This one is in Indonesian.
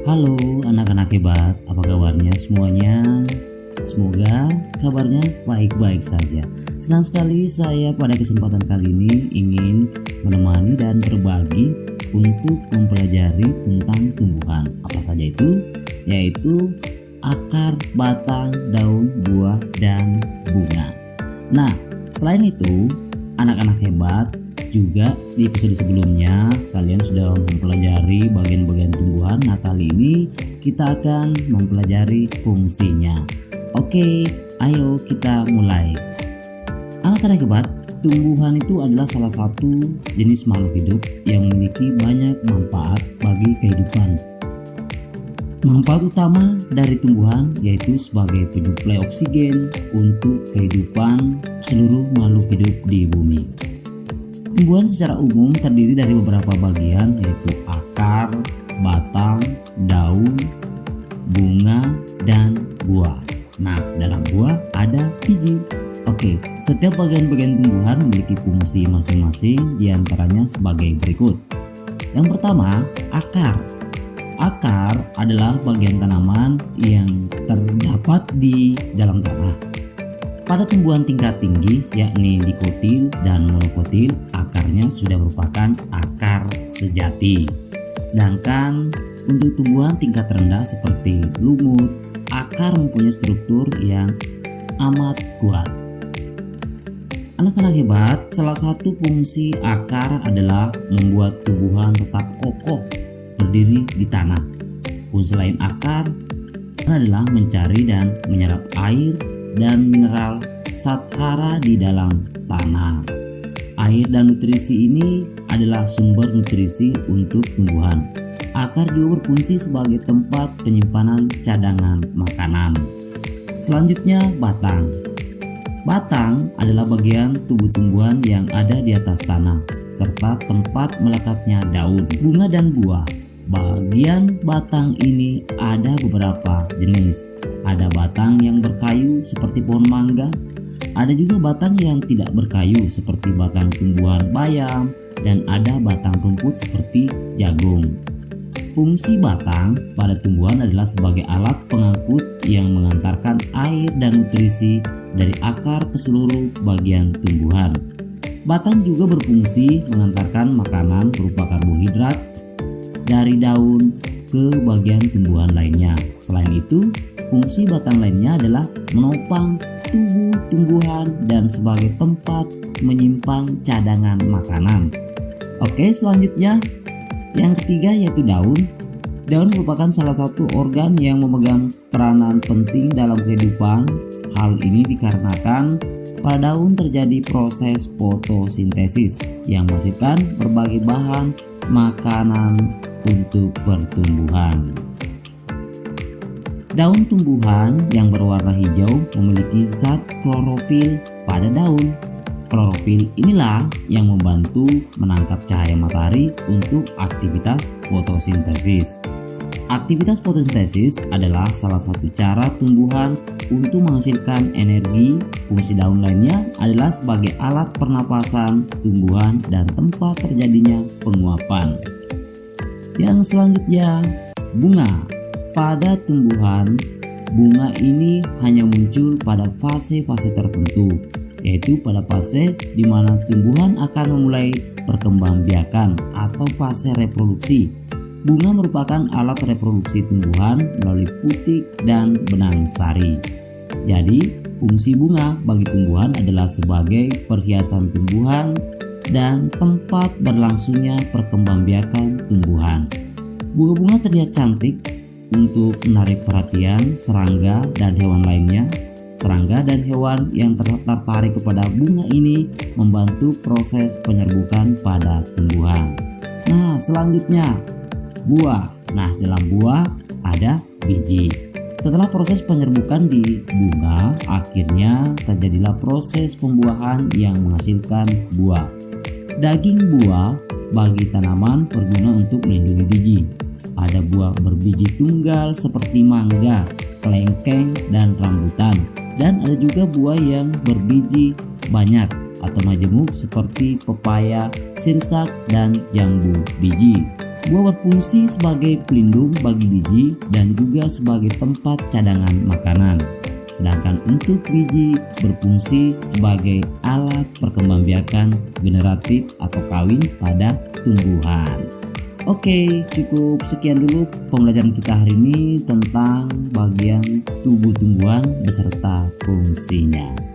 Halo anak-anak hebat, apa kabarnya semuanya? Semoga kabarnya baik-baik saja. Senang sekali saya pada kesempatan kali ini ingin menemani dan berbagi untuk mempelajari tentang tumbuhan. Apa saja itu? Yaitu akar, batang, daun, buah, dan bunga. Nah, selain itu, anak-anak hebat juga di episode sebelumnya kalian sudah mempelajari bagian-bagian tumbuhan. Nah, kali ini kita akan mempelajari fungsinya. Oke, ayo kita mulai. Anak-anak hebat, tumbuhan itu adalah salah satu jenis makhluk hidup yang memiliki banyak manfaat bagi kehidupan. Manfaat utama dari tumbuhan yaitu sebagai penyuplai oksigen untuk kehidupan seluruh makhluk hidup di bumi. Tumbuhan secara umum terdiri dari beberapa bagian yaitu akar, batang, daun, bunga, dan buah. Nah, dalam buah ada biji. Oke, setiap bagian-bagian tumbuhan memiliki fungsi masing-masing, diantaranya sebagai berikut. Yang pertama, akar. Akar adalah bagian tanaman yang terdapat di dalam tanah. Pada tumbuhan tingkat tinggi yakni dikotil dan monokotil, akarnya sudah merupakan akar sejati. Sedangkan untuk tumbuhan tingkat rendah seperti lumut, akar mempunyai struktur yang amat kuat. Anak-anak hebat, salah satu fungsi akar adalah membuat tumbuhan tetap kokoh berdiri di tanah. Fungsi lain akar adalah mencari dan menyerap air dan mineral zat hara di dalam tanah. Air dan nutrisi ini adalah sumber nutrisi untuk tumbuhan. Akar juga berfungsi sebagai tempat penyimpanan cadangan makanan. Selanjutnya, batang. Batang adalah bagian tubuh tumbuhan yang ada di atas tanah serta tempat melekatnya daun, bunga, dan buah. Bagian batang ini ada beberapa jenis. Ada batang yang berkayu seperti pohon mangga. Ada juga batang yang tidak berkayu seperti batang tumbuhan bayam, dan ada batang rumput seperti jagung. Fungsi batang pada tumbuhan adalah sebagai alat pengangkut yang mengantarkan air dan nutrisi dari akar ke seluruh bagian tumbuhan. Batang juga berfungsi mengantarkan makanan berupa karbohidrat dari daun ke bagian tumbuhan lainnya. Selain itu, fungsi batang lainnya adalah menopang tubuh tumbuhan dan sebagai tempat menyimpan cadangan makanan. Oke, selanjutnya yang ketiga yaitu daun. Daun merupakan salah satu organ yang memegang peranan penting dalam kehidupan. Hal ini dikarenakan pada daun terjadi proses fotosintesis yang menghasilkan berbagai bahan makanan untuk pertumbuhan. Daun tumbuhan yang berwarna hijau memiliki zat klorofil pada daun. Klorofil inilah yang membantu menangkap cahaya matahari untuk aktivitas fotosintesis. Aktivitas fotosintesis adalah salah satu cara tumbuhan untuk menghasilkan energi. Fungsi daun lainnya adalah sebagai alat pernapasan tumbuhan dan tempat terjadinya penguapan. Yang selanjutnya, bunga. Pada tumbuhan, bunga ini hanya muncul pada fase-fase tertentu, yaitu pada fase di mana tumbuhan akan memulai perkembangbiakan atau fase reproduksi. Bunga merupakan alat reproduksi tumbuhan melalui putik dan benang sari. Jadi, fungsi bunga bagi tumbuhan adalah sebagai perhiasan tumbuhan dan tempat berlangsungnya perkembangbiakan tumbuhan. Bunga-bunga terlihat cantik untuk menarik perhatian serangga dan hewan lainnya. Serangga dan hewan yang tertarik kepada bunga ini membantu proses penyerbukan pada tumbuhan. Nah, selanjutnya buah. Nah, dalam buah ada biji. Setelah proses penyerbukan di bunga, akhirnya terjadilah proses pembuahan yang menghasilkan buah. Daging buah bagi tanaman berguna untuk melindungi biji. Ada buah berbiji tunggal seperti mangga, kelengkeng, dan rambutan. Dan ada juga buah yang berbiji banyak atau majemuk seperti pepaya, sirsak, dan jambu biji. Buah berfungsi sebagai pelindung bagi biji dan juga sebagai tempat cadangan makanan. Sedangkan untuk biji berfungsi sebagai alat perkembangbiakan generatif atau kawin pada tumbuhan. Oke, cukup sekian dulu pembelajaran kita hari ini tentang bagian tubuh tumbuhan beserta fungsinya.